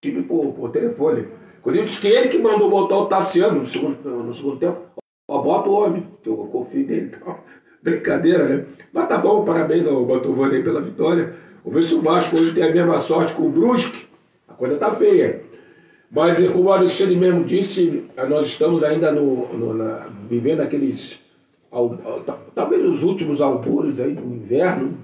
time por telefone. Corinthians que ele que mandou botar o Tassiano no segundo tempo. Ó, bota o homem, que eu confio nele. Então, brincadeira, né? Mas tá bom, parabéns ao Botafogo pela vitória. Vamos ver se o Vasco hoje tem a mesma sorte com o Brusque. A coisa tá feia. Mas, como o Alexandre mesmo disse, nós estamos ainda vivendo aqueles... talvez os últimos albores aí do inverno.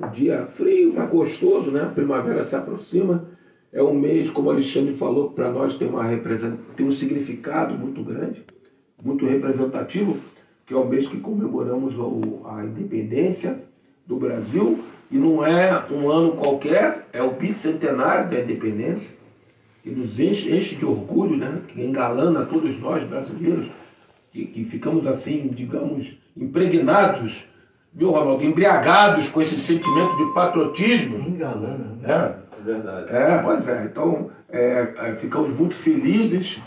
Um dia frio, mas gostoso, né? A primavera se aproxima. É um mês, como o Alexandre falou, que para nós tem um significado muito grande, muito representativo, que é o mês que comemoramos a independência do Brasil. E não é um ano qualquer, é o bicentenário da independência, que nos enche de orgulho, né? Que engalana todos nós brasileiros, que ficamos assim, digamos, impregnados, viu, Ronaldo? Embriagados com esse sentimento de patriotismo. Engalana, né? É verdade. Pois é. Então, ficamos muito felizes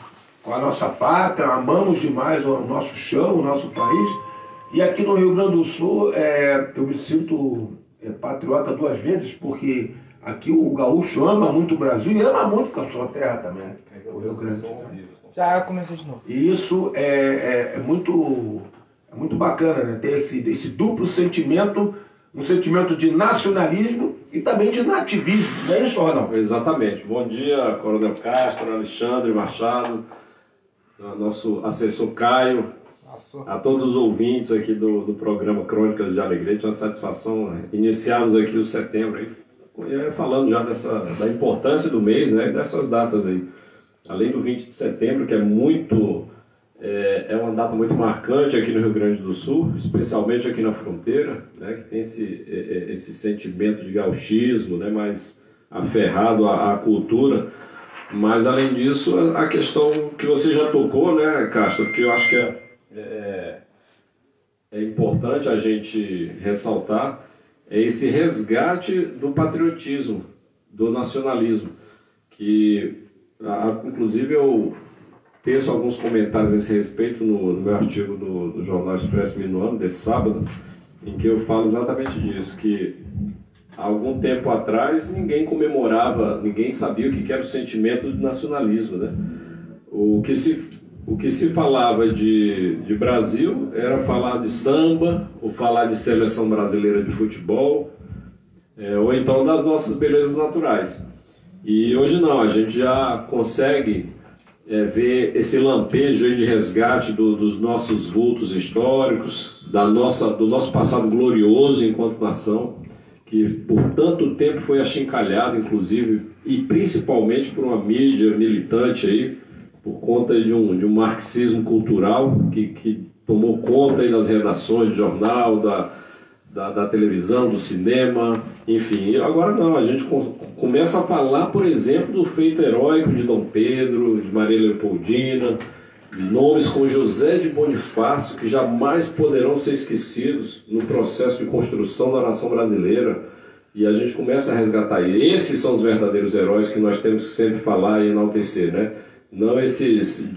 com a nossa pátria, amamos demais o nosso chão, o nosso país. E aqui no Rio Grande do Sul, eu me sinto patriota duas vezes, porque aqui o gaúcho ama muito o Brasil e ama muito a sua terra também, o Rio Grande do Sul. Já comecei de novo. E isso é muito bacana, né? Ter esse duplo sentimento, um sentimento de nacionalismo e também de nativismo, não é isso, Ronaldo? Exatamente. Bom dia, Coronel Castro, Alexandre Machado, nosso assessor Caio, a todos os ouvintes aqui do programa Crônicas de Alegria. É uma satisfação iniciarmos aqui o setembro, aí, falando já da importância do mês, né, dessas datas aí. Além do 20 de setembro, que é uma data muito marcante aqui no Rio Grande do Sul, especialmente aqui na fronteira, né, que tem esse sentimento de gauchismo, né, mais aferrado à cultura. Mas, além disso, a questão que você já tocou, né, Castro, que eu acho que é importante a gente ressaltar, é esse resgate do patriotismo, do nacionalismo, que, inclusive, eu penso alguns comentários a esse respeito no meu artigo do Jornal Expresso Minuano, desse sábado, em que eu falo exatamente disso, que há algum tempo atrás ninguém comemorava, ninguém sabia o que era o sentimento de nacionalismo, né? O que se falava de Brasil era falar de samba, ou falar de seleção brasileira de futebol, ou então das nossas belezas naturais. E hoje não, a gente já consegue ver esse lampejo aí de resgate dos nossos vultos históricos, do nosso passado glorioso enquanto nação, que por tanto tempo foi achincalhado, inclusive, e principalmente por uma mídia militante aí, por conta de um marxismo cultural que tomou conta aí das redações de jornal, da televisão, do cinema, enfim. E agora não, a gente começa a falar, por exemplo, do feito heróico de Dom Pedro, de Maria Leopoldina, de nomes como José de Bonifácio, que jamais poderão ser esquecidos no processo de construção da nação brasileira. E a gente começa a resgatar. E esses são os verdadeiros heróis que nós temos que sempre falar e enaltecer, né? Não esses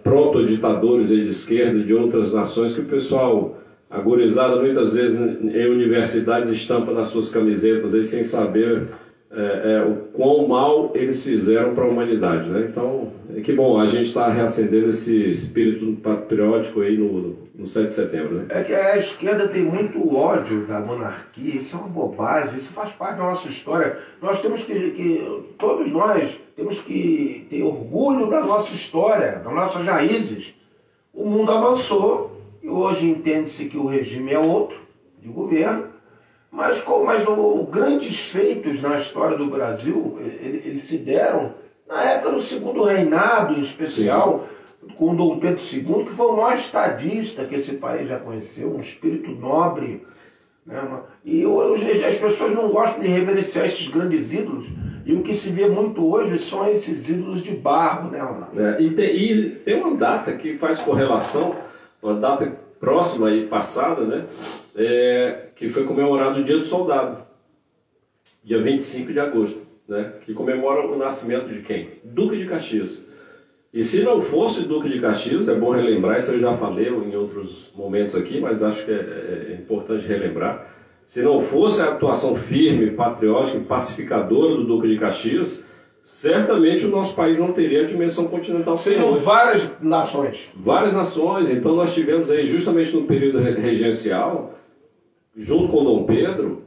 proto-ditadores de esquerda de outras nações que o pessoal, agorizado muitas vezes em universidades, estampa nas suas camisetas aí, sem saber o quão mal eles fizeram para a humanidade, né? Então, que bom, a gente está reacendendo esse espírito patriótico aí no 7 de setembro, né? É que a esquerda tem muito ódio da monarquia, isso é uma bobagem, isso faz parte da nossa história. Nós temos todos nós temos que ter orgulho da nossa história, das nossas raízes. O mundo avançou e hoje entende-se que o regime é outro, de governo, mas os grandes feitos na história do Brasil, eles se deram na época do segundo reinado, em especial, com Dom Pedro II, que foi o maior estadista que esse país já conheceu, um espírito nobre, né? E hoje as pessoas não gostam de reverenciar esses grandes ídolos, e o que se vê muito hoje são esses ídolos de barro, né, Ronaldo? E tem uma data que faz correlação, uma data próxima e passada, né, que foi comemorado o Dia do Soldado, dia 25 de agosto, né, que comemora o nascimento de quem? Duque de Caxias. E se não fosse Duque de Caxias, é bom relembrar, isso eu já falei em outros momentos aqui, mas acho que é importante relembrar, se não fosse a atuação firme, patriótica e pacificadora do Duque de Caxias, certamente o nosso país não teria a dimensão continental que tem Seriam hoje. várias nações. Várias nações. Então nós tivemos aí, justamente no período regencial, junto com Dom Pedro,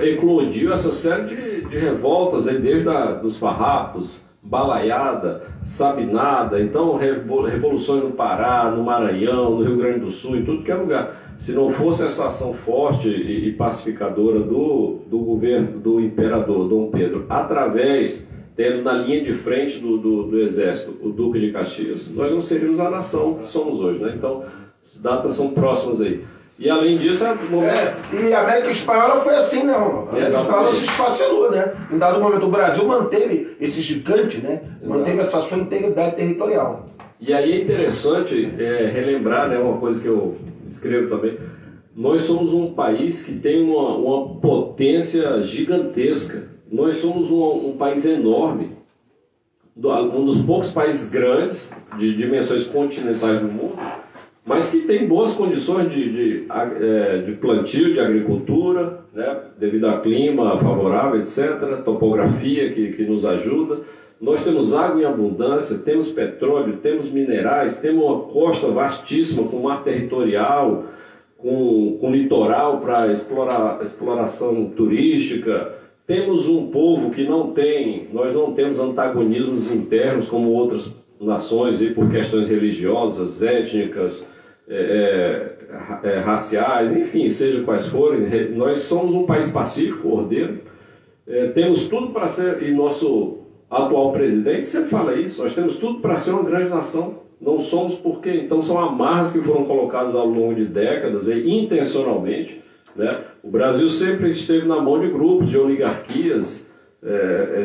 eclodiu essa série de revoltas, aí, desde dos farrapos, balaiada, sabinada, então revoluções no Pará, no Maranhão, no Rio Grande do Sul, em tudo que é lugar. Se não fosse essa ação forte e pacificadora do governo, do imperador Dom Pedro, através, tendo na linha de frente do exército o Duque de Caxias, nós não seríamos a nação que somos hoje, né? Então, as datas são próximas aí. E além disso, e a América Espanhola foi assim, né, Romulo? A América Espanhola se esfacelou, né? Em dado momento, o Brasil manteve esse gigante, né? Manteve essa sua integridade territorial. E aí é interessante relembrar, né, uma coisa que eu escrevo também. Nós somos um país que tem uma potência gigantesca. Nós somos um país enorme, um dos poucos países grandes, de dimensões continentais do mundo, mas que tem boas condições de plantio, de agricultura, né, devido ao clima favorável, etc., topografia que nos ajuda. Nós temos água em abundância, temos petróleo, temos minerais, temos uma costa vastíssima com mar territorial, com litoral para exploração turística. Temos um povo que nós não temos antagonismos internos como outras nações aí, por questões religiosas, étnicas, raciais, enfim, seja quais forem. Nós somos um país pacífico, ordeiro, temos tudo para ser, e nosso atual presidente sempre fala isso, nós temos tudo para ser uma grande nação. Não somos porque, então, são amarras que foram colocadas ao longo de décadas, intencionalmente, né? O Brasil sempre esteve na mão de grupos, de oligarquias,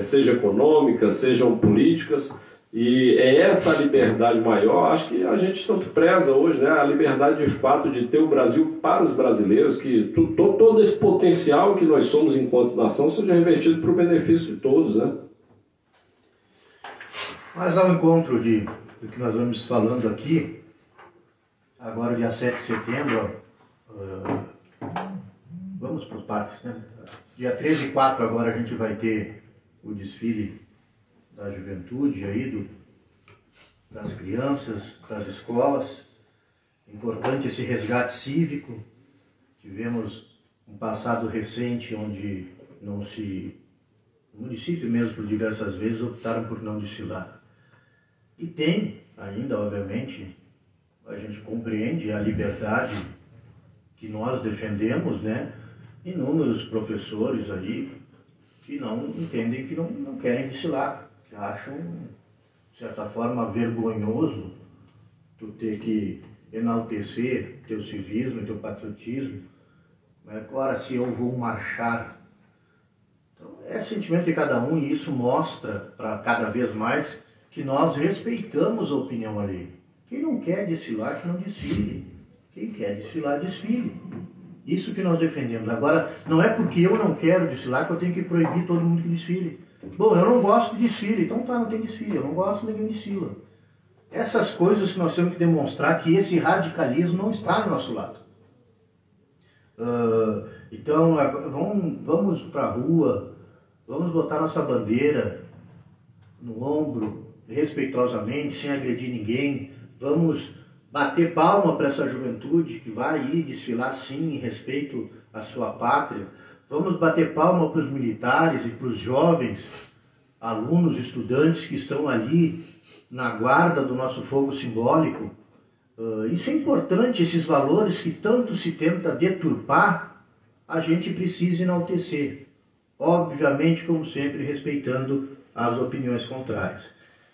seja econômicas, sejam políticas, e é essa liberdade maior, acho que a gente tanto preza hoje, né? A liberdade de fato de ter o Brasil para os brasileiros, que todo esse potencial que nós somos enquanto nação seja revertido para o benefício de todos, né? Mas ao encontro do que nós vamos falando aqui, agora dia 7 de setembro, vamos para os parques, né? Dia 13 e 4 agora a gente vai ter o desfile da juventude aí, das crianças, das escolas. Importante esse resgate cívico. Tivemos um passado recente onde o município mesmo por diversas vezes optaram por não desfilar. E tem ainda, obviamente, a gente compreende a liberdade que nós defendemos, né? Inúmeros professores ali que não entendem, que não querem desfilar, que acham, de certa forma, vergonhoso tu ter que enaltecer teu civismo, teu patriotismo. Agora, se eu vou marchar, então, é sentimento de cada um, e isso mostra para cada vez mais que nós respeitamos a opinião alheia. Quem não quer desfilar, que não desfile. Quem quer desfilar, desfile. Isso que nós defendemos. Agora, não é porque eu não quero desfilar que eu tenho que proibir todo mundo que desfile. Bom, eu não gosto de desfile, então tá, não tem desfile. Eu não gosto, ninguém desfila. Essas coisas que nós temos que demonstrar que esse radicalismo não está do nosso lado. Então, vamos para a rua, vamos botar nossa bandeira no ombro, respeitosamente, sem agredir ninguém. Vamos bater palma para essa juventude que vai ir desfilar sim, em respeito à sua pátria. Vamos bater palma para os militares e para os jovens, alunos, estudantes que estão ali na guarda do nosso fogo simbólico. Isso é importante, esses valores que tanto se tenta deturpar, a gente precisa enaltecer. Obviamente, como sempre, respeitando as opiniões contrárias.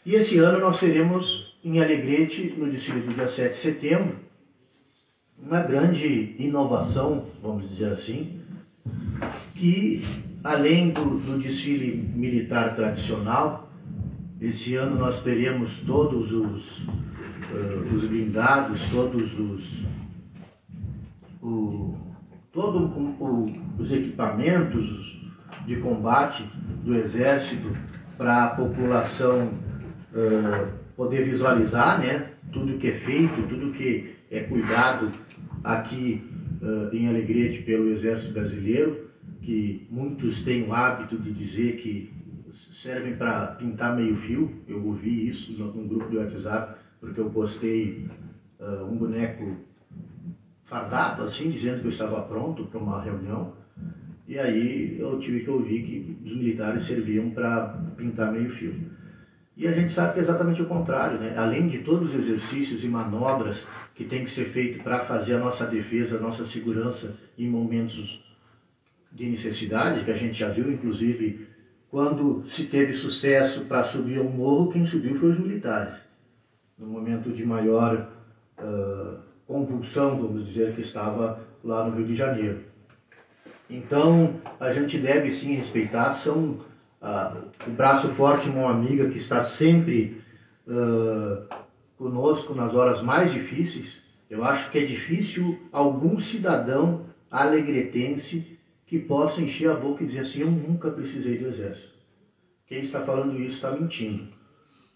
E esse ano nós teremos em Alegrete, no desfile do dia 7 de setembro, uma grande inovação, vamos dizer assim, que além do desfile militar tradicional, esse ano nós teremos todos os blindados, todos os equipamentos de combate do Exército para a população poder visualizar, né, tudo que é feito, tudo que é cuidado aqui em Alegrete pelo Exército Brasileiro, que muitos têm o hábito de dizer que servem para pintar meio fio. Eu ouvi isso num grupo de WhatsApp, porque eu postei um boneco fardado, assim, dizendo que eu estava pronto para uma reunião. E aí eu tive que ouvir que os militares serviam para pintar meio fio. E a gente sabe que é exatamente o contrário, né? Além de todos os exercícios e manobras que tem que ser feito para fazer a nossa defesa, a nossa segurança em momentos de necessidade, que a gente já viu, inclusive, quando se teve sucesso para subir um morro, quem subiu foi os militares. No momento de maior convulsão, vamos dizer, que estava lá no Rio de Janeiro. Então, a gente deve sim respeitar, são o braço forte, mão amiga, que está sempre conosco nas horas mais difíceis. Eu acho que é difícil algum cidadão alegretense que possa encher a boca e dizer assim, eu nunca precisei do Exército. Quem está falando isso está mentindo.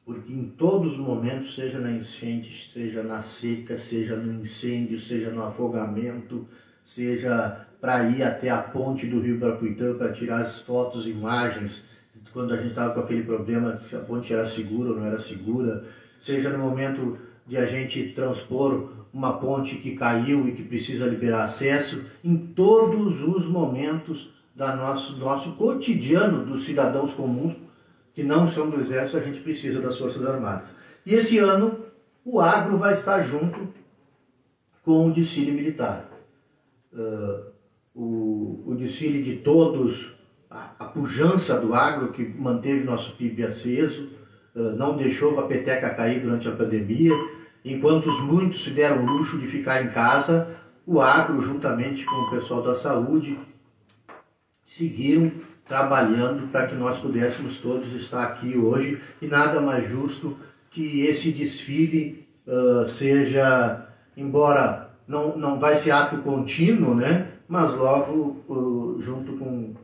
Porque em todos os momentos, seja na enchente, seja na seca, seja no incêndio, seja no afogamento, seja para ir até a ponte do Rio Brapuitã para tirar as fotos e imagens, quando a gente estava com aquele problema se a ponte era segura ou não era segura, seja no momento de a gente transpor uma ponte que caiu e que precisa liberar acesso, em todos os momentos do nosso cotidiano dos cidadãos comuns, que não são do Exército, a gente precisa das Forças Armadas. E esse ano o agro vai estar junto com o desfile militar. O desfile de todos, a pujança do agro que manteve nosso PIB aceso, não deixou a peteca cair durante a pandemia, enquanto muitos se deram o luxo de ficar em casa, o agro, juntamente com o pessoal da saúde, seguiram trabalhando para que nós pudéssemos todos estar aqui hoje, e nada mais justo que esse desfile seja, embora não vai ser ato contínuo, né, mas logo junto com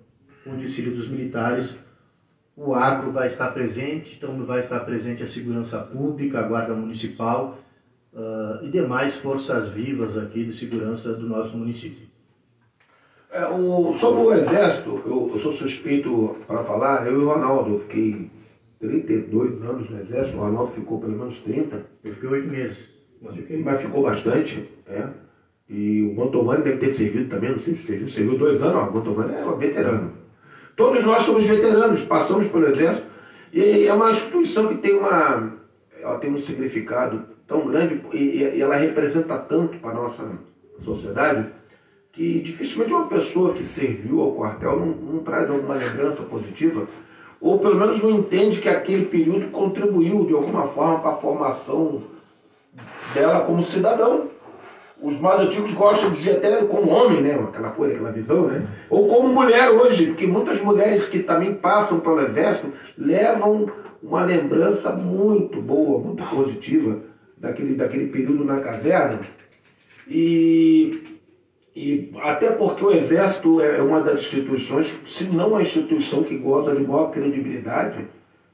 o desfile dos militares, o agro vai estar presente, então vai estar presente a segurança pública, a guarda municipal e demais forças vivas aqui de segurança do nosso município. Sobre o Exército, eu sou suspeito para falar, eu e o Ronaldo, eu fiquei 32 anos no Exército, o Ronaldo ficou pelo menos 30. Eu fiquei 8 meses. Mas ficou bastante, E o Mantovani deve ter servido também, não sei se serviu 2 anos, o Mantovani é um veterano. Todos nós somos veteranos, passamos pelo Exército, e é uma instituição que ela tem um significado tão grande, e ela representa tanto para a nossa sociedade, que dificilmente uma pessoa que serviu ao quartel não traz alguma lembrança positiva, ou pelo menos não entende que aquele período contribuiu de alguma forma para a formação dela como cidadão. Os mais antigos gostam de dizer até como homem, né? Aquela visão, né? Ou como mulher hoje, porque muitas mulheres que também passam pelo Exército levam uma lembrança muito boa, muito positiva daquele período na caserna. E até porque o Exército é uma das instituições, se não a instituição que goza de maior credibilidade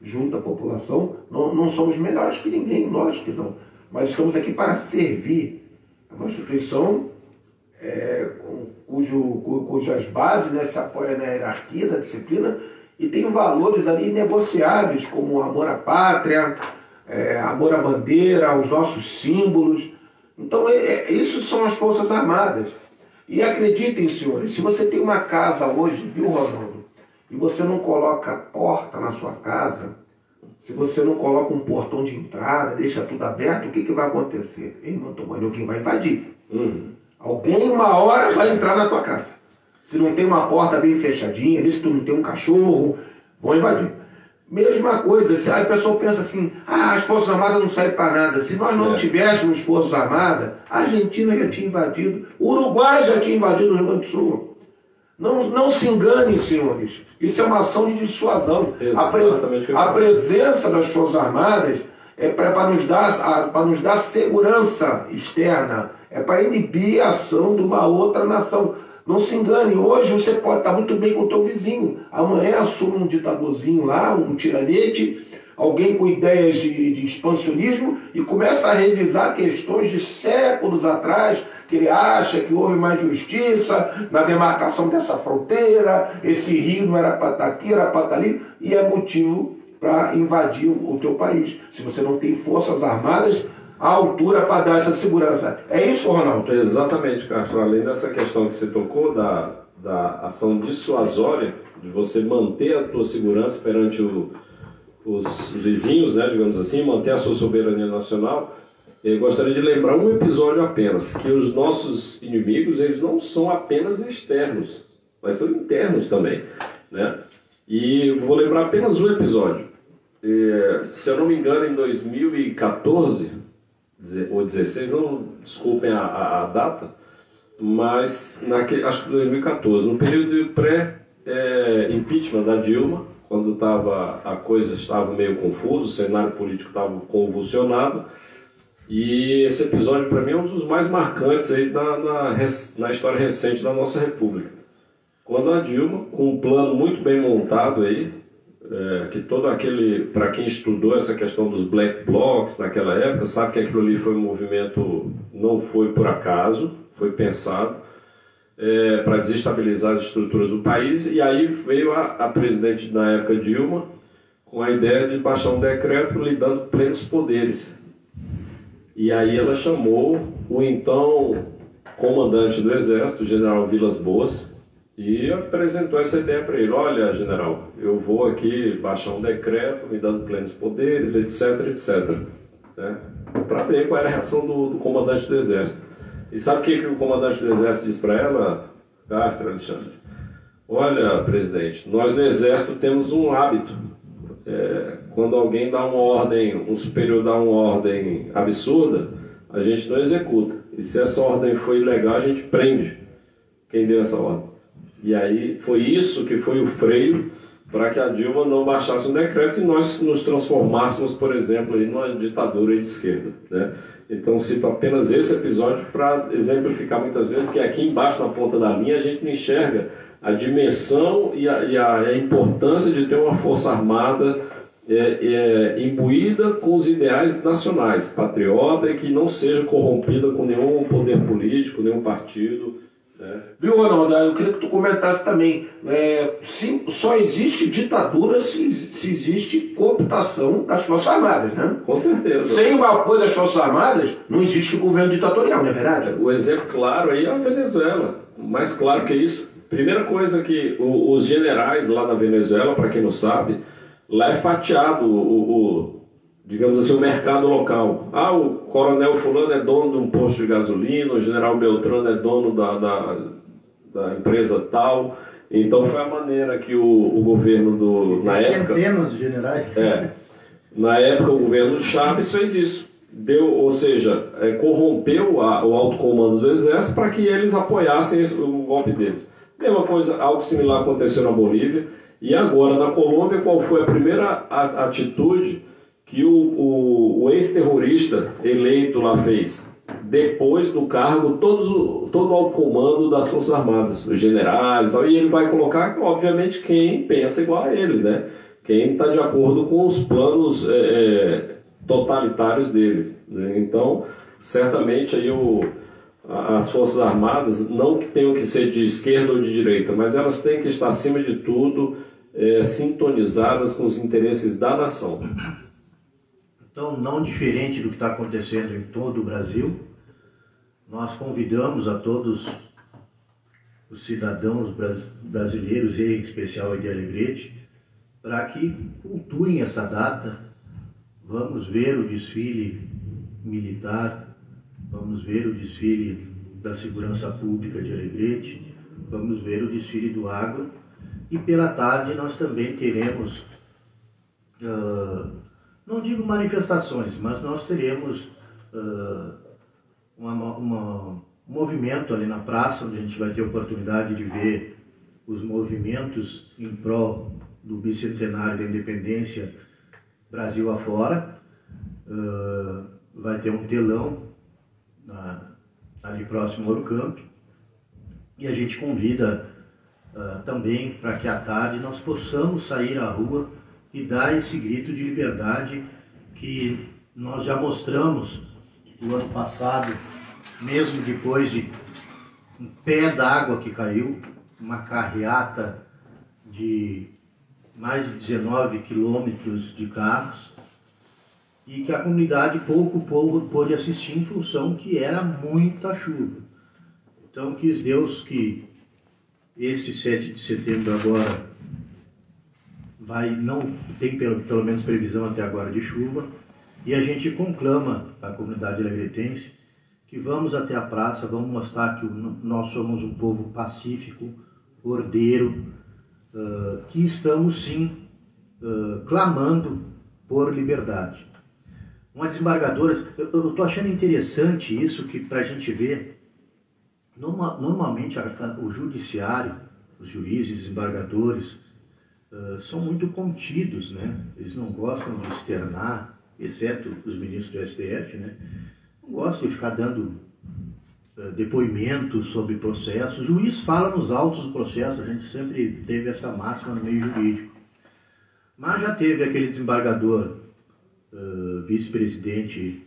junto à população, não somos melhores que ninguém, nós que não. Mas estamos aqui para servir. É uma instituição cujas bases, né, se apoiam na hierarquia, na disciplina, e tem valores ali inegociáveis, como o amor à pátria, amor à bandeira, aos nossos símbolos. Então, isso são as Forças Armadas. E acreditem, senhores, se você tem uma casa hoje, viu, Ronaldo, e você não coloca porta na sua casa, se você não coloca um portão de entrada, deixa tudo aberto, o que vai acontecer? Irmão Tomani, alguém vai invadir. Alguém, uma hora, vai entrar na tua casa. Se não tem uma porta bem fechadinha, se tu não tem um cachorro, vão invadir. Mesma coisa, se a pessoa pensa assim, as Forças Armadas não servem para nada. Se nós não tivéssemos Forças Armadas, a Argentina já tinha invadido, o Uruguai já tinha invadido o Rio Grande do Sul. Não se enganem, senhores. Isso é uma ação de dissuasão. A presença das Forças Armadas é para nos dar segurança externa, é para inibir a ação de uma outra nação. Não se engane, hoje você pode estar muito bem com o teu vizinho, amanhã assume um ditadorzinho lá, um tiranete, alguém com ideias de expansionismo e começa a revisar questões de séculos atrás, que ele acha que houve mais justiça na demarcação dessa fronteira, esse rio não era para estar aqui, era para estar ali, e é motivo para invadir o teu país. Se você não tem forças armadas à altura para dar essa segurança. É isso, Ronaldo? Exatamente, Castro. Além dessa questão que você tocou, da ação dissuasória, de você manter a tua segurança perante os vizinhos, né, digamos assim, manter a sua soberania nacional, eu gostaria de lembrar um episódio apenas, que os nossos inimigos, eles não são apenas externos, mas são internos também, né? E vou lembrar apenas um episódio. Se eu não me engano, em 2014 ou 16, não desculpem a data, mas acho que 2014, no período pré-impeachment da Dilma, quando a coisa estava meio confusa, o cenário político estava convulsionado, e esse episódio para mim é um dos mais marcantes aí na história recente da nossa República. Quando a Dilma, com um plano muito bem montado aí, que todo aquele, para quem estudou essa questão dos black blocs naquela época, sabe que aquilo ali foi um movimento, não foi por acaso, foi pensado para desestabilizar as estruturas do país, e aí veio a presidente na época Dilma com a ideia de baixar um decreto lhe dando plenos poderes. E aí ela chamou o então comandante do Exército, o general Vilas Boas, e apresentou essa ideia para ele. Olha, general, eu vou aqui baixar um decreto me dando plenos poderes, etc, etc. Né? Para ver qual era a reação do comandante do Exército. E sabe o que o comandante do Exército disse para ela, Castro, Alexandre? Olha, presidente, nós no Exército temos um hábito. Quando alguém dá uma ordem, um superior dá uma ordem absurda, a gente não executa. E se essa ordem foi ilegal, a gente prende quem deu essa ordem. E aí foi isso que foi o freio para que a Dilma não baixasse um decreto e nós nos transformássemos, por exemplo, aí numa ditadura de esquerda, né? Então cito apenas esse episódio para exemplificar muitas vezes que aqui embaixo na ponta da linha a gente não enxerga a dimensão e a importância de ter uma força armada imbuída com os ideais nacionais, patriota, e que não seja corrompida com nenhum poder político, nenhum partido. Viu, Ronaldo? Eu queria que tu comentasse também. Só existe ditadura se existe cooptação das Forças Armadas, né? Com certeza. Sem o apoio das Forças Armadas, não existe governo ditatorial, não é verdade? O exemplo claro aí é a Venezuela. Mais claro que isso. Primeira coisa que os generais lá na Venezuela, para quem não sabe, lá é fatiado digamos assim, o mercado local. O coronel fulano é dono de um posto de gasolina, o general Beltrano é dono da empresa tal. Então foi a maneira que o governo na época... Centenas de generais. Na época o governo de Chávez fez isso. Corrompeu o alto comando do Exército para que eles apoiassem o golpe deles. Mesma coisa, algo similar aconteceu na Bolívia. E agora, na Colômbia, qual foi a primeira atitude que o ex-terrorista eleito lá fez? Depois do cargo, todo o alto comando das Forças Armadas, os generais, e ele vai colocar, obviamente, quem pensa igual a ele, né? Quem está de acordo com os planos totalitários dele, né? Então, certamente aí as Forças Armadas não tenham que ser de esquerda ou de direita, mas elas têm que estar, acima de tudo, sintonizadas com os interesses da nação. Então, não diferente do que está acontecendo em todo o Brasil, nós convidamos a todos os cidadãos brasileiros, e em especial de Alegrete, para que cultuem essa data. Vamos ver o desfile militar, vamos ver o desfile da Segurança Pública de Alegrete, vamos ver o desfile do agro, e pela tarde nós também teremos, não digo manifestações, mas nós teremos um movimento ali na praça, onde a gente vai ter a oportunidade de ver os movimentos em prol do bicentenário da independência Brasil afora. Vai ter um telão ali próximo ao Eurocamp, e a gente convida também para que à tarde nós possamos sair à rua e dar esse grito de liberdade que nós já mostramos no ano passado, mesmo depois de um pé d'água que caiu, uma carreata de mais de 19 quilômetros de carros, e que a comunidade pouco pôde assistir em função que era muita chuva. Então quis Deus que esse 7 de setembro agora não tem pelo menos previsão até agora de chuva, e a gente conclama a comunidade alegretense que vamos até a praça, vamos mostrar que nós somos um povo pacífico, ordeiro, que estamos sim clamando por liberdade. Uma desembargadora, eu estou achando interessante isso, que para a gente ver, normalmente o judiciário, os juízes, desembargadores, são muito contidos, né? Eles não gostam de externar, exceto os ministros do STF, né? Não gostam de ficar dando depoimentos sobre processos. O juiz fala nos autos do processo, a gente sempre teve essa máxima no meio jurídico. Mas já teve aquele desembargador, vice-presidente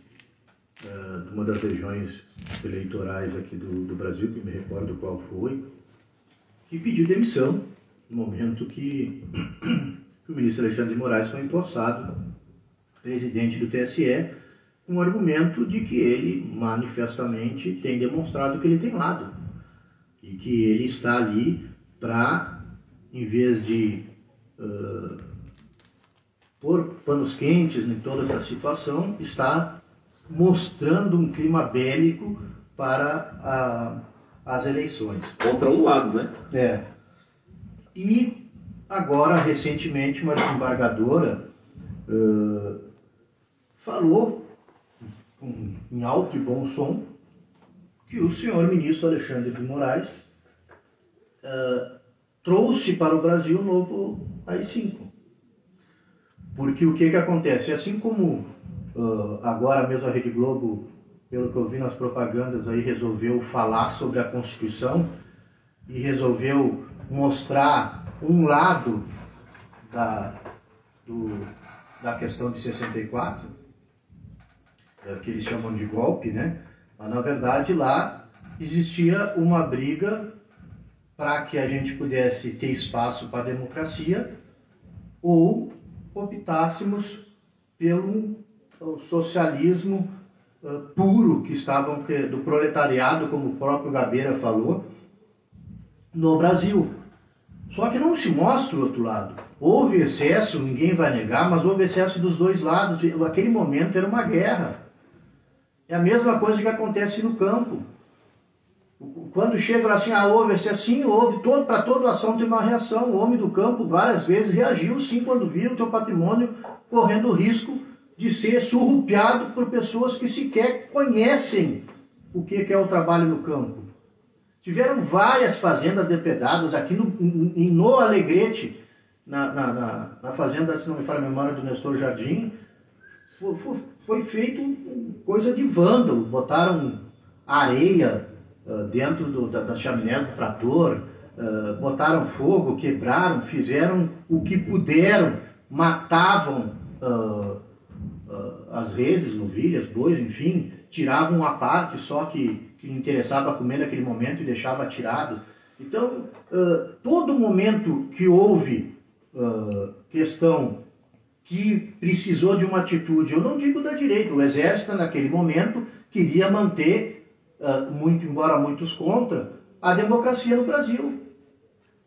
de uma das regiões eleitorais aqui do Brasil, que me recordo qual foi, que pediu demissão no momento que o ministro Alexandre de Moraes foi empossado presidente do TSE, com o argumento de que ele manifestamente tem demonstrado que ele tem lado e que ele está ali para, em vez de pôr panos quentes em toda essa situação, está mostrando um clima bélico para as eleições. Contra um lado, né? E agora, recentemente, uma desembargadora falou em alto e bom som que o senhor ministro Alexandre de Moraes trouxe para o Brasil o novo AI-5. Porque o que acontece? Assim como agora mesmo a Rede Globo, pelo que eu vi nas propagandas, aí resolveu falar sobre a Constituição e resolveu mostrar um lado da questão de 64, que eles chamam de golpe, né? Mas na verdade lá existia uma briga para que a gente pudesse ter espaço para a democracia ou optássemos pelo socialismo puro que estavam do proletariado, como o próprio Gabeira falou, no Brasil. Só que não se mostra o outro lado. Houve excesso, ninguém vai negar, mas houve excesso dos dois lados. Aquele momento era uma guerra. É a mesma coisa que acontece no campo. Quando chega lá assim, houve excesso, sim, houve, para toda ação tem uma reação. O homem do campo várias vezes reagiu sim quando viu o teu patrimônio correndo o risco de ser surrupiado por pessoas que sequer conhecem o que é o trabalho no campo. Tiveram várias fazendas depredadas aqui no Alegrete, na fazenda, se não me falha a memória, do Nestor Jardim. Foi feito coisa de vândalo, botaram areia dentro das chaminés do trator, botaram fogo, quebraram, fizeram o que puderam, matavam as reses, novilhas, bois, enfim, tiravam uma parte só que interessava comer naquele momento e deixava atirado. Então, todo momento que houve questão que precisou de uma atitude, eu não digo da direita, o Exército naquele momento queria manter, embora muitos contra, a democracia no Brasil.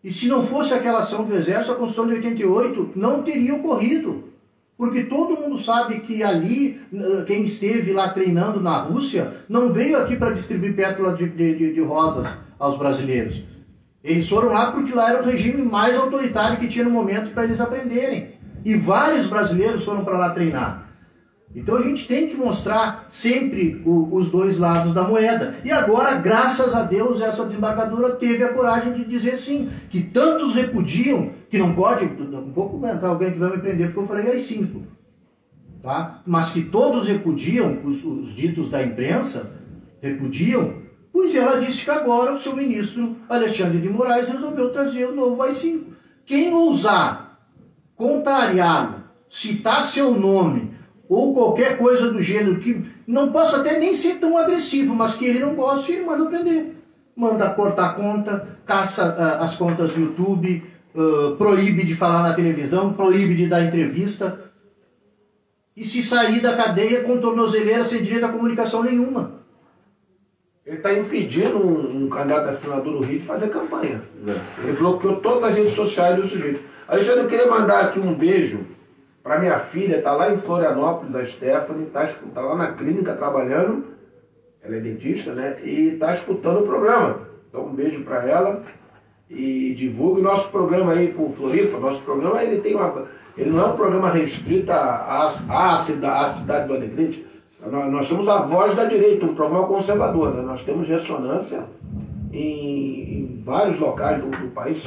E se não fosse aquela ação do Exército, a Constituição de 88 não teria ocorrido. Porque todo mundo sabe que ali, quem esteve lá treinando na Rússia, não veio aqui para distribuir pétalas de rosas aos brasileiros. Eles foram lá porque lá era o regime mais autoritário que tinha no momento para eles aprenderem. E vários brasileiros foram para lá treinar. Então a gente tem que mostrar sempre os dois lados da moeda. E agora, graças a Deus, essa desembargadora teve a coragem de dizer sim, que tantos repudiam, que não pode, um pouco vai entrar alguém que vai me prender, porque eu falei AI-5, tá? Mas que todos repudiam, os ditos da imprensa repudiam, pois ela disse que agora o seu ministro Alexandre de Moraes resolveu trazer o novo AI-5. Quem ousar contrariá-lo, citar seu nome ou qualquer coisa do gênero que não possa até nem ser tão agressivo, mas que ele não goste, ele manda prender. Manda cortar a conta, caça as contas do YouTube, proíbe de falar na televisão, proíbe de dar entrevista. E se sair da cadeia com tornozeleira sem direito à comunicação nenhuma. Ele está impedindo um candidato a senador do Rio de fazer campanha. Ele bloqueou todas as redes sociais do sujeito. Alexandre, eu queria mandar aqui um beijo para minha filha, está lá em Florianópolis, a Stephanie, está lá na clínica trabalhando, ela é dentista, né? E está escutando o programa. Então um beijo para ela e divulgue o nosso programa aí para o Floripa. Nosso programa ele não é um programa restrito à cidade do Alegrete. Nós somos a voz da direita, um programa conservador, né? Nós temos ressonância em vários locais do país.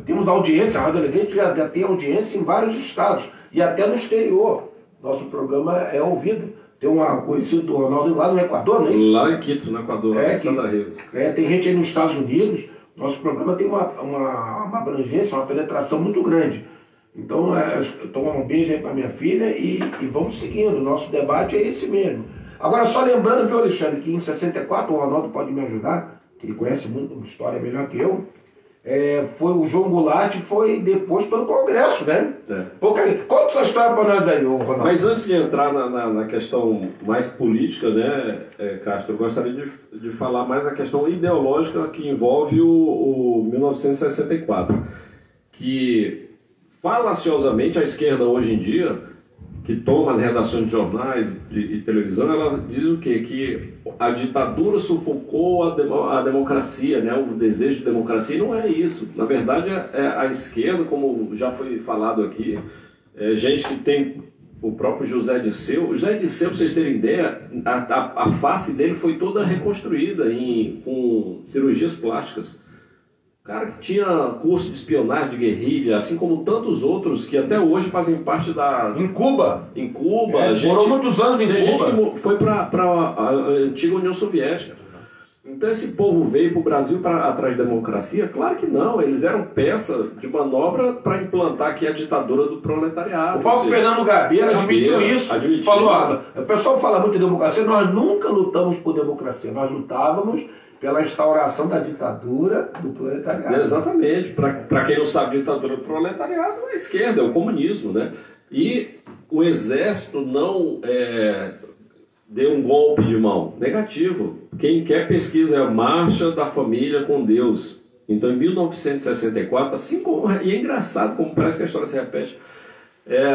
Temos audiência, a Rádio Alegrete já tem audiência em vários estados e até no exterior. Nosso programa é ouvido. Tem uma conhecida do Ronaldo lá no Equador, não é isso? Lá em Quito, no Equador, em Santa Rita. Tem gente aí nos Estados Unidos. Nosso programa tem uma abrangência, uma penetração muito grande. Então, um beijo aí para minha filha e vamos seguindo. Nosso debate é esse mesmo. Agora, só lembrando, viu, Alexandre, que em 64, o Ronaldo pode me ajudar, que ele conhece muito uma história melhor que eu, foi o João Goulart foi deposto pelo Congresso, né? Conta essa história para nós aí, Ronaldo. Mas antes de entrar na questão mais política, né, Castro, eu gostaria de falar mais a questão ideológica que envolve o 1964, que falaciosamente a esquerda hoje em dia, que toma as redações de jornais e televisão, ela diz o quê? Que a ditadura sufocou a democracia, né? O desejo de democracia, e não é isso. Na verdade, a esquerda, como já foi falado aqui, gente que tem o próprio José Disseu. O José Disseu, para vocês terem ideia, a face dele foi toda reconstruída com cirurgias plásticas. O cara que tinha curso de espionagem, de guerrilha, assim como tantos outros que até hoje fazem parte da... Em Cuba? Em Cuba. Foram muitos anos em Cuba. Gente que foi para a antiga União Soviética. Então esse povo veio para o Brasil atrás da democracia? Claro que não. Eles eram peça de manobra para implantar aqui a ditadura do proletariado. O Paulo Fernando Gabeira admitiu isso. Falou, o pessoal fala muito de democracia, nós nunca lutamos por democracia. Nós lutávamos pela instauração da ditadura do proletariado. Exatamente. Para quem não sabe, ditadura do proletariado é a esquerda, é o comunismo, né? E o exército não deu um golpe de mão. Negativo. Quem quer pesquisa é a Marcha da Família com Deus. Então, em 1964, assim como... E é engraçado como parece que a história se repete.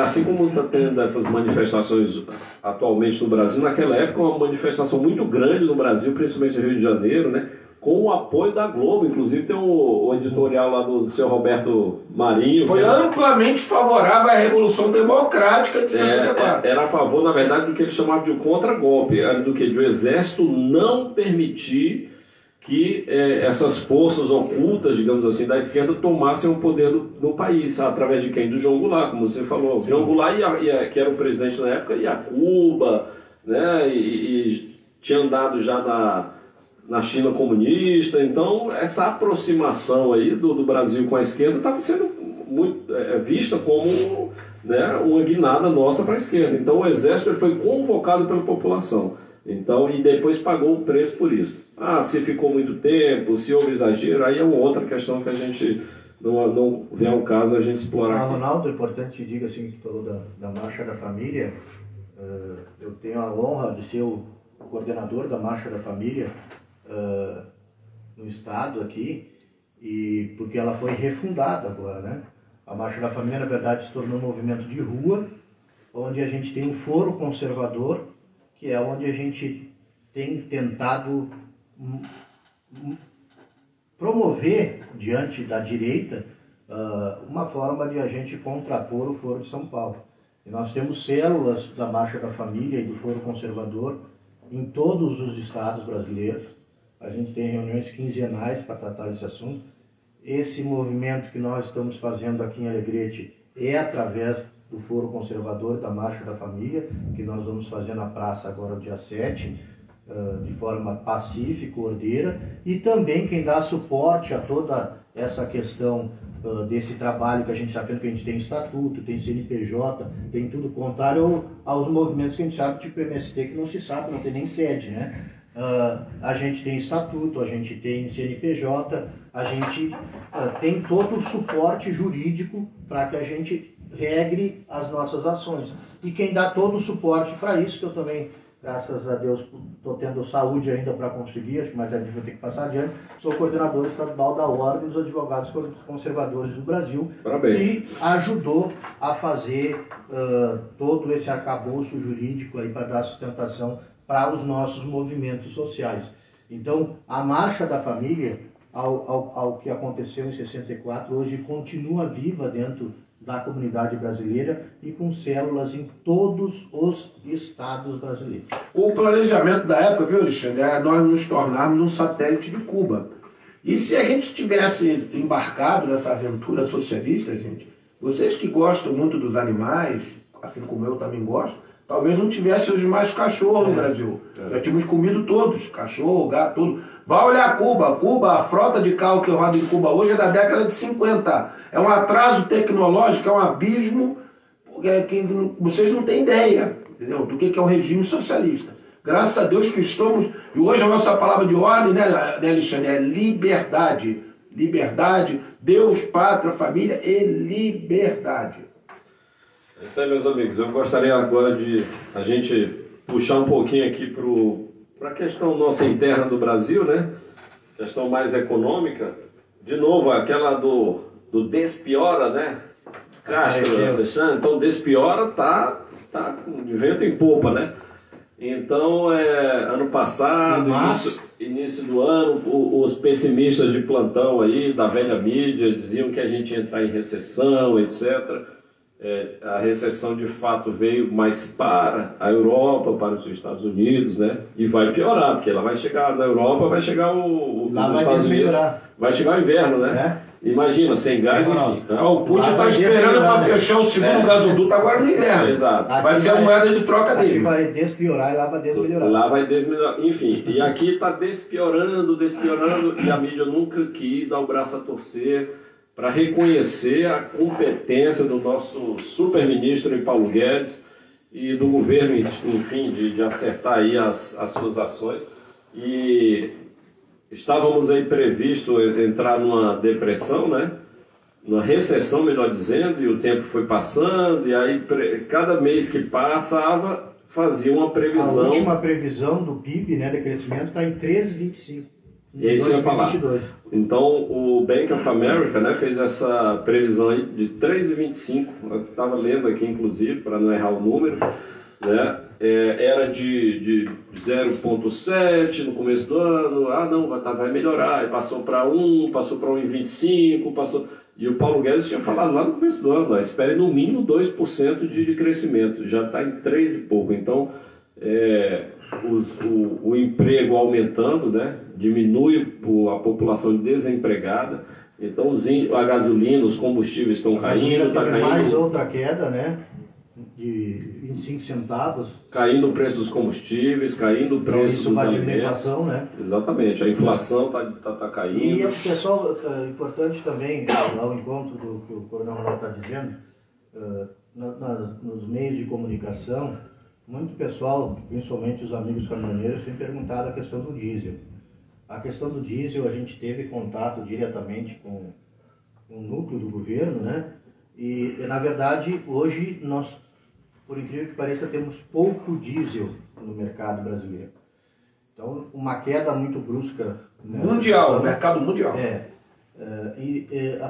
Assim como está tendo essas manifestações atualmente no Brasil, naquela época uma manifestação muito grande no Brasil, principalmente no Rio de Janeiro, né, com o apoio da Globo. Inclusive tem o editorial lá do seu Roberto Marinho. Foi amplamente favorável à Revolução Democrática de 64. Era a favor, na verdade, do que ele chamava de contra-golpe, do que de o exército não permitir que essas forças ocultas, digamos assim, da esquerda tomassem o poder no país, através de quem? Do João Goulart, como você falou. Sim. João Goulart, que era o presidente na época, ia a Cuba, né, e tinha andado já na China comunista. Então, essa aproximação aí do Brasil com a esquerda estava sendo muito vista como, né, uma guinada nossa para a esquerda. Então, o exército foi convocado pela população. Então, e depois pagou o preço por isso. Se ficou muito tempo, se houve exagero, aí é uma outra questão que a gente não vem ao caso a gente explorar. Ronaldo, é importante que diga assim, que falou da Marcha da Família. Eu tenho a honra de ser o coordenador da Marcha da Família no estado aqui, e porque ela foi refundada agora, né? A Marcha da Família, na verdade, se tornou um movimento de rua, onde a gente tem um foro conservador, que é onde a gente tem tentado promover, diante da direita, uma forma de a gente contrapor o Foro de São Paulo. E nós temos células da Marcha da Família e do Foro Conservador em todos os estados brasileiros. A gente tem reuniões quinzenais para tratar desse assunto. Esse movimento que nós estamos fazendo aqui em Alegrete é através do Foro Conservador da Marcha da Família, que nós vamos fazer na praça agora dia 7, de forma pacífica, ordeira, e também quem dá suporte a toda essa questão desse trabalho que a gente está vendo, que a gente tem estatuto, tem CNPJ, tem tudo contrário aos movimentos que a gente sabe, tipo MST, que não se sabe, não tem nem sede, né? A gente tem estatuto, a gente tem CNPJ, a gente tem todo o suporte jurídico para que a gente regre as nossas ações. E quem dá todo o suporte para isso, que eu também, graças a Deus, estou tendo saúde ainda para conseguir, acho que mais adiante vou ter que passar adiante, sou coordenador estadual da Ordem dos Advogados Conservadores do Brasil. Parabéns. E ajudou a fazer todo esse arcabouço jurídico aí para dar sustentação para os nossos movimentos sociais. Então, a Marcha da Família, ao que aconteceu em 64, hoje continua viva dentro da comunidade brasileira e com células em todos os estados brasileiros. O planejamento da época, viu, Alexandre, era nós nos tornarmos um satélite de Cuba. E se a gente tivesse embarcado nessa aventura socialista, gente, vocês que gostam muito dos animais, assim como eu também gosto, talvez não tivesse hoje mais cachorro no Brasil. Já tínhamos comido todos, cachorro, gato, tudo. Vai olhar Cuba. Cuba, a frota de carro que roda em Cuba hoje é da década de 50. É um atraso tecnológico, é um abismo que vocês não têm ideia, entendeu? Do que é um regime socialista. Graças a Deus que estamos... E hoje a nossa palavra de ordem, né Alexandre, é liberdade. Liberdade, Deus, pátria, família e liberdade. É isso aí, meus amigos. Eu gostaria agora de a gente puxar um pouquinho aqui para a questão nossa interna do Brasil, né? Questão mais econômica. De novo, aquela do despiora, né? Castro, Alexandre. Então, despiora tá com vento em popa, né? Então, ano passado, início do ano, os pessimistas de plantão aí, da velha mídia, diziam que a gente ia entrar em recessão, etc. A recessão de fato veio mais para a Europa, para os Estados Unidos, né? E vai piorar, porque ela vai chegar na Europa, vai chegar os Estados Unidos, vai chegar o inverno, né? Imagina, sem gás, enfim. O Putin está esperando para fechar o segundo gasoduto agora no inverno. Exato. Vai ser a moeda de troca dele. Aqui vai despiorar e lá vai desmelhorar. Lá vai desmelhorar. Enfim, e aqui está despiorando, e a mídia nunca quis dar o braço a torcer para reconhecer a competência do nosso super-ministro Paulo Guedes e do governo, enfim, de acertar aí as suas ações. E estávamos aí previsto entrar numa depressão, né? Numa recessão, melhor dizendo, e o tempo foi passando, e aí cada mês que passava fazia uma previsão. A última previsão do PIB, né, de crescimento, está em 13,25. E é isso que eu ia falar. Então, o Bank of America, né, fez essa previsão aí de 3,25. Eu estava lendo aqui, inclusive, para não errar o número, né? Era de 0,7 no começo do ano. Não, vai melhorar. E passou para 1, passou para 1,25, passou... E o Paulo Guedes tinha falado lá no começo do ano, espere no mínimo 2% de crescimento. Já está em 3 e pouco. Então, o emprego aumentando, né? Diminui a população desempregada, então a gasolina, os combustíveis estão caindo, está caindo. Mais outra queda, né? De 25 centavos. Caindo o preço dos combustíveis, caindo o preço dos alimentos. Inflação, né? Exatamente, a inflação está caindo. E, pessoal, importante também, ao encontro do que o Coronel Ronaldo está dizendo, nos meios de comunicação, muito pessoal, principalmente os amigos caminhoneiros, têm perguntado a questão do diesel. A questão do diesel, a gente teve contato diretamente com o núcleo do governo, né? E, na verdade, hoje nós, por incrível que pareça, temos pouco diesel no mercado brasileiro. Então, uma queda muito brusca... Né, mundial, mercado mundial.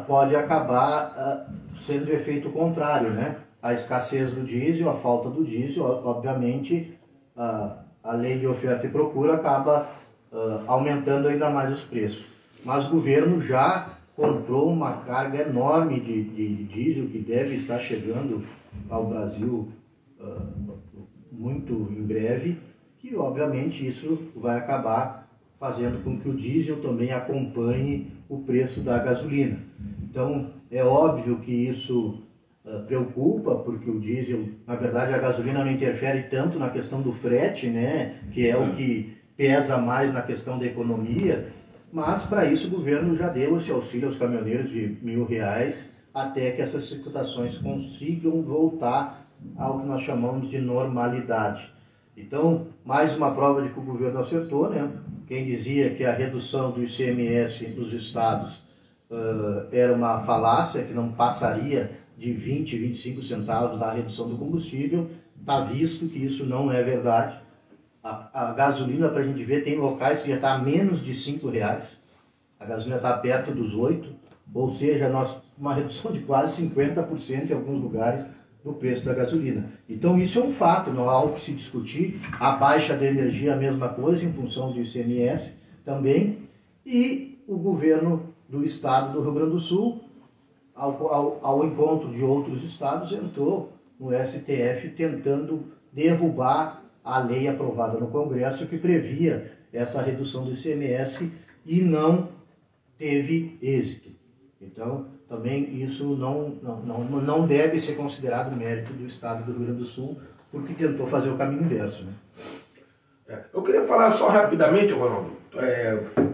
Pode acabar sendo de efeito contrário, né? A escassez do diesel, a falta do diesel, obviamente, a lei de oferta e procura acaba aumentando ainda mais os preços. Mas o governo já comprou uma carga enorme de diesel que deve estar chegando ao Brasil muito em breve, que obviamente isso vai acabar fazendo com que o diesel também acompanhe o preço da gasolina. Então, é óbvio que isso preocupa, porque o diesel, na verdade, a gasolina não interfere tanto na questão do frete, né, que é o que pesa mais na questão da economia, Mas, para isso, o governo já deu esse auxílio aos caminhoneiros de R$ 1.000, até que essas situações consigam voltar ao que nós chamamos de normalidade. Então, mais uma prova de que o governo acertou, né? Quem dizia que a redução do ICMS nos estados era uma falácia, que não passaria de 20, 25 centavos da redução do combustível, está visto que isso não é verdade. A gasolina, para a gente ver, tem locais que já está a menos de R$ 5. A gasolina está perto dos 8, ou seja, uma redução de quase 50% em alguns lugares do preço da gasolina. Então isso é um fato, não há algo que se discutir. A baixa da energia é a mesma coisa, em função do ICMS também. E o governo do estado do Rio Grande do Sul, ao encontro de outros estados, entrou no STF tentando derrubar a lei aprovada no Congresso que previa essa redução do ICMS e não teve êxito. Então, também isso não deve ser considerado mérito do estado do Rio Grande do Sul, porque tentou fazer o caminho inverso, né? Eu queria falar só rapidamente, Ronaldo,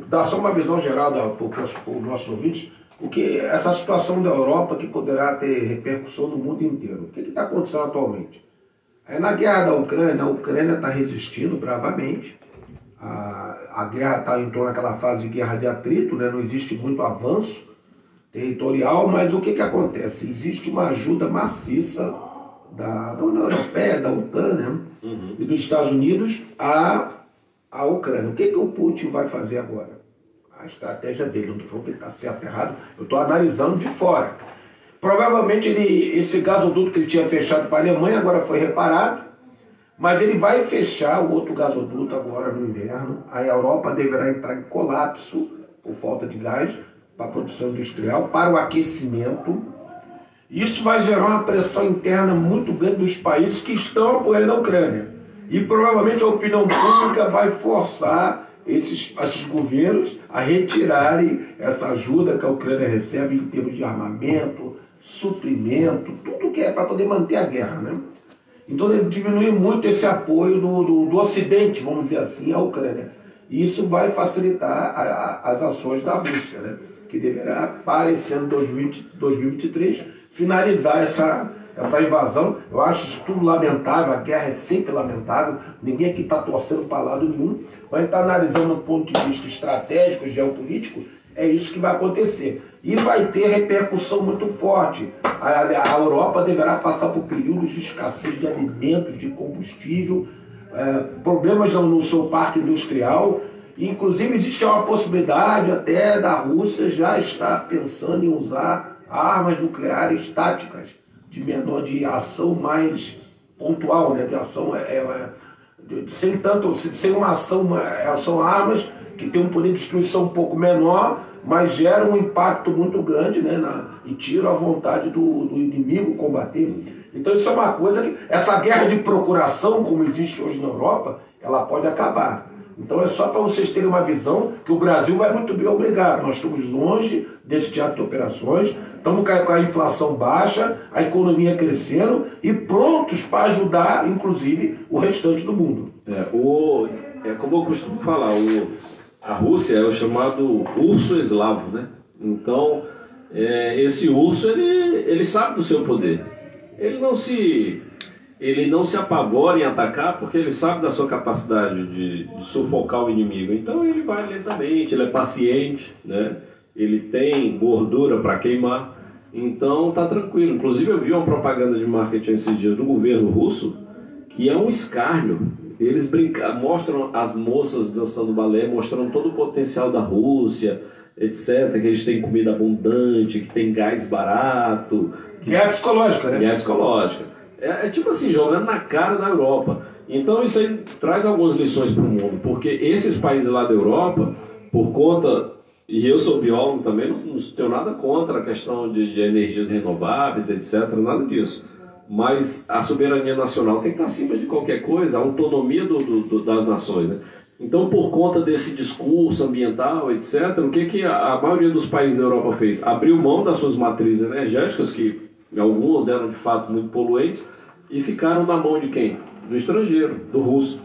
dar só uma visão geral para os nossos ouvintes, porque essa situação da Europa que poderá ter repercussão no mundo inteiro. O que está acontecendo atualmente? Na guerra da Ucrânia, a Ucrânia está resistindo bravamente. A guerra entrou naquela fase de guerra de atrito, né? Não existe muito avanço territorial, mas o que acontece? Existe uma ajuda maciça da União Europeia, da OTAN, né? E dos Estados Unidos à Ucrânia. O que o Putin vai fazer agora? A estratégia dele, não estou falando que ele está certo, errado, eu estou analisando de fora. Provavelmente esse gasoduto que ele tinha fechado para a Alemanha agora foi reparado, mas ele vai fechar o outro gasoduto agora no inverno. A Europa deverá entrar em colapso por falta de gás para a produção industrial, para o aquecimento. Isso vai gerar uma pressão interna muito grande dos países que estão apoiando a Ucrânia. E provavelmente a opinião pública vai forçar esses governos a retirarem essa ajuda que a Ucrânia recebe em termos de armamento, suprimento, tudo que é para poder manter a guerra, né? Então ele diminui muito esse apoio do Ocidente, vamos dizer assim, à Ucrânia. E isso vai facilitar as ações da Rússia, né? Que deverá, para esse ano 2023, finalizar essa invasão. Eu acho isso tudo lamentável, a guerra é sempre lamentável, ninguém aqui está torcendo para lado nenhum, mas a gente está analisando do ponto de vista estratégico, geopolítico, é isso que vai acontecer. E vai ter repercussão muito forte. A Europa deverá passar por períodos de escassez de alimentos, de combustível, problemas no seu parque industrial. Inclusive existe uma possibilidade até da Rússia já estar pensando em usar armas nucleares táticas, de ação mais pontual, né? De ação sem uma ação, são armas que têm um poder de destruição um pouco menor, mas geram um impacto muito grande, né? E tiram a vontade do inimigo combater. Então isso é uma coisa que, essa guerra de procuração, como existe hoje na Europa, ela pode acabar. Então é só para vocês terem uma visão que o Brasil vai muito bem, obrigado. Nós estamos longe desse teatro de operações, estamos com a inflação baixa, a economia crescendo e prontos para ajudar, inclusive, o restante do mundo. Como eu costumo falar, a Rússia é o chamado urso eslavo, né? Então, esse urso, ele sabe do seu poder. Ele não se apavora em atacar porque ele sabe da sua capacidade de sufocar o inimigo. Então ele vai lentamente, ele é paciente, né? Ele tem gordura para queimar, então tá tranquilo. Inclusive eu vi uma propaganda de marketing esses dias do governo russo que é um escárnio. Eles mostram as moças dançando balé, mostrando todo o potencial da Rússia, etc. Que eles têm comida abundante, que tem gás barato. Guerra psicológica, né? Guerra psicológica. É tipo assim, jogando na cara da Europa. Então isso aí traz algumas lições para o mundo, porque esses países lá da Europa, por conta, e eu sou biólogo também, não tenho nada contra a questão de energias renováveis, etc., nada disso. Mas a soberania nacional tem que estar acima de qualquer coisa, a autonomia das nações, né? Então, por conta desse discurso ambiental, etc., o que a maioria dos países da Europa fez? Abriu mão das suas matrizes energéticas, que algumas eram de fato muito poluentes, e ficaram na mão de quem? Do estrangeiro, do russo.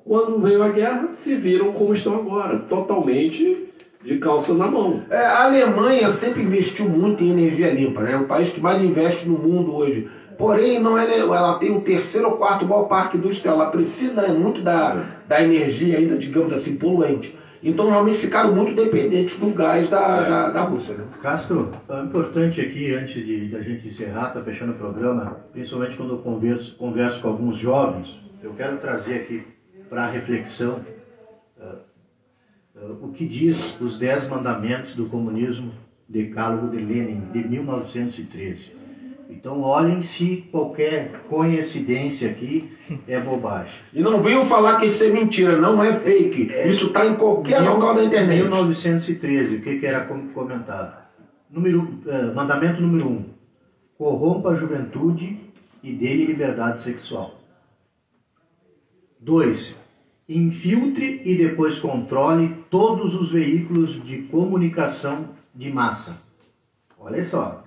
Quando veio a guerra, se viram como estão agora, totalmente de calça na mão. A Alemanha sempre investiu muito em energia limpa, né? É o país que mais investe no mundo hoje. Porém, não é, ela tem o terceiro ou quarto maior parque industrial. Ela precisa muito da energia ainda, digamos assim, poluente. Então, realmente ficaram muito dependentes do gás da Rússia. Né? Castro, é importante aqui, antes da gente encerrar, tá fechando o programa, principalmente quando eu converso com alguns jovens, eu quero trazer aqui para a reflexão o que diz os 10 mandamentos do comunismo, Decálogo de Lenin, de 1913. Então olhem se qualquer coincidência aqui é bobagem. E não venham falar que isso é mentira, não é fake. Isso está em qualquer local da internet. 1913, o que era comentado? Mandamento número 1. Corrompa a juventude e dê-lhe liberdade sexual. 2. Infiltre e depois controle todos os veículos de comunicação de massa. Olha só.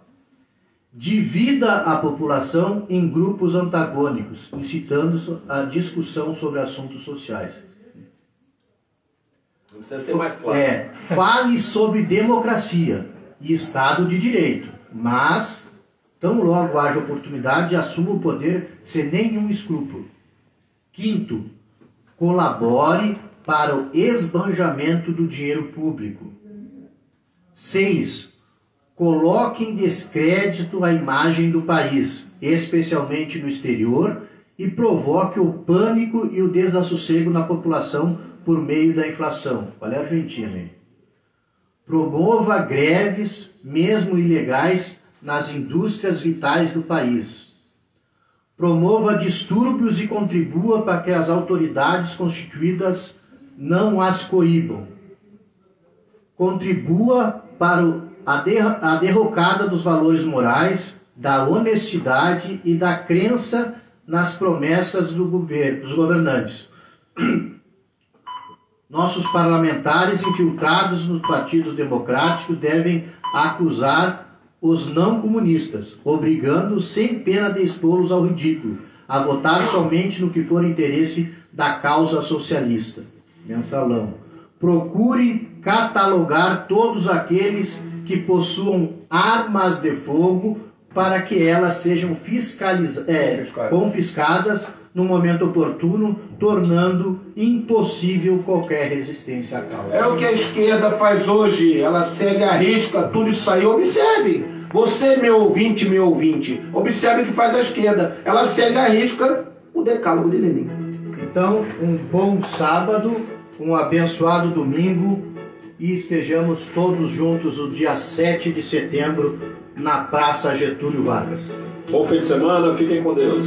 Divida a população em grupos antagônicos, incitando a discussão sobre assuntos sociais. Não precisa ser mais claro. Fale sobre democracia e Estado de Direito, mas, tão logo haja oportunidade, assuma o poder sem nenhum escrúpulo. 5. Colabore para o esbanjamento do dinheiro público. 6. Coloque em descrédito a imagem do país, especialmente no exterior, e provoque o pânico e o desassossego na população por meio da inflação. Olha a Argentina, hein? Promova greves, mesmo ilegais, nas indústrias vitais do país. Promova distúrbios e contribua para que as autoridades constituídas não as coíbam. Contribua para a derrocada dos valores morais, da honestidade e da crença nas promessas dos governantes. Nossos parlamentares infiltrados nos partidos democráticos devem acusar os não comunistas, obrigando, sem pena de expô-los ao ridículo, a votar somente no que for interesse da causa socialista. Mensalão. Procure catalogar todos aqueles que possuam armas de fogo para que elas sejam confiscadas no momento oportuno, tornando impossível qualquer resistência à causa. É o que a esquerda faz hoje, ela segue à risca tudo isso aí. Observe, você, meu ouvinte, observe o que faz a esquerda, ela segue à risca o Decálogo de Lenin. Então, um bom sábado, um abençoado domingo, e estejamos todos juntos no dia 7 de setembro na Praça Getúlio Vargas. Bom fim de semana, fiquem com Deus.